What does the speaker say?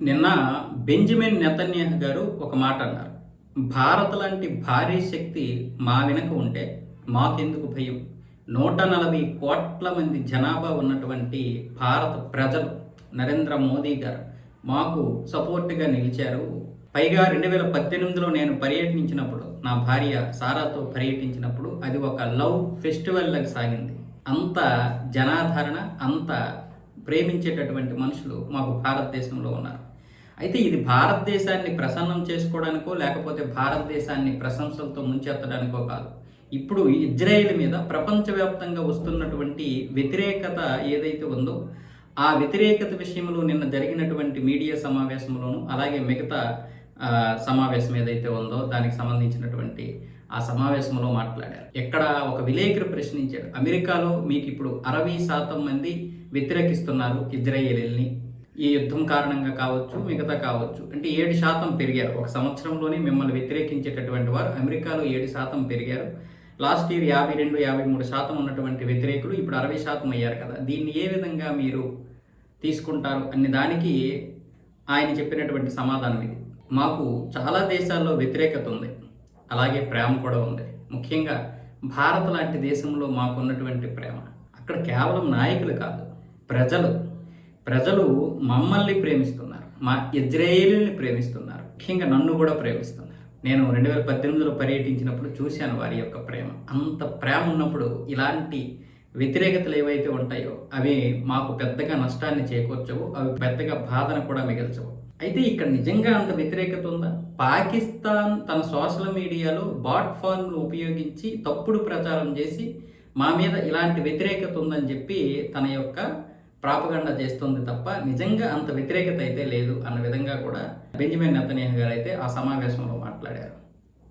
నిన్న Benjamin Netanyahu గారు ఒక మాట అన్నారు. భారత్ లాంటి భారీ శక్తి మా వెనుక ఉంటే మాకెందుకు భయం? 140 కోట్ల మంది జనాభా ఉన్నటువంటి భారత ప్రజలు, నరేంద్ర మోదీ గారు మాకు సపోర్ట్గా నిలిచారు. పైగా 2018లో నేను పర్యటించినప్పుడు, నా భార్య సారాతో పర్యటించినప్పుడు అది ఒక లవ్ ఫెస్టివల్ లాగా సాగింది. అంత జనాదరణ, అంత ప్రేమించేటటువంటి మనుషులు మాకు భారతదేశంలో ఉన్నారు. అయితే ఇది భారతదేశాన్ని ప్రసన్నం చేసుకోవడానికో లేకపోతే భారతదేశాన్ని ప్రశంసలతో ముంచెత్తడానికో కాదు. ఇప్పుడు ఇజ్రాయెల్ మీద ప్రపంచవ్యాప్తంగా వస్తున్నటువంటి వ్యతిరేకత ఏదైతే ఉందో ఆ వ్యతిరేకత విషయంలో నిన్న జరిగినటువంటి మీడియా సమావేశంలోనూ, అలాగే మిగతా సమావేశం ఏదైతే ఉందో దానికి సంబంధించినటువంటి ఆ సమావేశంలో మాట్లాడారు. ఎక్కడ ఒక విలేకరు ప్రశ్నించాడు, అమెరికాలో మీకు ఇప్పుడు 60% మంది వ్యతిరేకిస్తున్నారు ఇజ్రాయేలీల్ని, ఈ యుద్ధం కారణంగా కావచ్చు, మిగతా కావచ్చు, అంటే 7% పెరిగారు. ఒక సంవత్సరంలోనే మిమ్మల్ని వ్యతిరేకించేటటువంటి వారు అమెరికాలో 7% పెరిగారు. లాస్ట్ ఇయర్ 52-53% ఉన్నటువంటి వ్యతిరేకులు ఇప్పుడు 60% అయ్యారు కదా, దీన్ని ఏ విధంగా మీరు తీసుకుంటారు అనే దానికి ఆయన చెప్పినటువంటి సమాధానం ఇది. మాకు చాలా దేశాల్లో వ్యతిరేకత ఉంది, అలాగే ప్రేమ కూడా ఉంది. ముఖ్యంగా భారత్ లాంటి దేశంలో మాకున్నటువంటి ప్రేమ, అక్కడ కేవలం నాయకులు కాదు, ప్రజలు మమ్మల్ని ప్రేమిస్తున్నారు, మా ఇజ్రాయేలీని ప్రేమిస్తున్నారు, ముఖ్యంగా నన్ను కూడా ప్రేమిస్తున్నారు. నేను 2018లో పర్యటించినప్పుడు చూశాను వారి యొక్క ప్రేమ. అంత ప్రేమ ఉన్నప్పుడు ఇలాంటి వ్యతిరేకతలు ఏవైతే ఉంటాయో అవి మాకు పెద్దగా నష్టాన్ని చేకూర్చవు, అవి పెద్దగా బాధను కూడా మిగల్చవు. అయితే ఇక్కడ నిజంగా అంత వ్యతిరేకత ఉందా? పాకిస్తాన్ తన సోషల్ మీడియాలో బాట్ ఫార్మ్ను ఉపయోగించి తప్పుడు ప్రచారం చేసి మా మీద ఇలాంటి వ్యతిరేకత ఉందని చెప్పి తన యొక్క ప్రాపగండా చేస్తుంది తప్ప నిజంగా అంత వ్యతిరేకత అయితే లేదు అన్న విధంగా కూడా బెంజమిన్ నెతన్యాహు గారు అయితే ఆ సమావేశంలో మాట్లాడారు.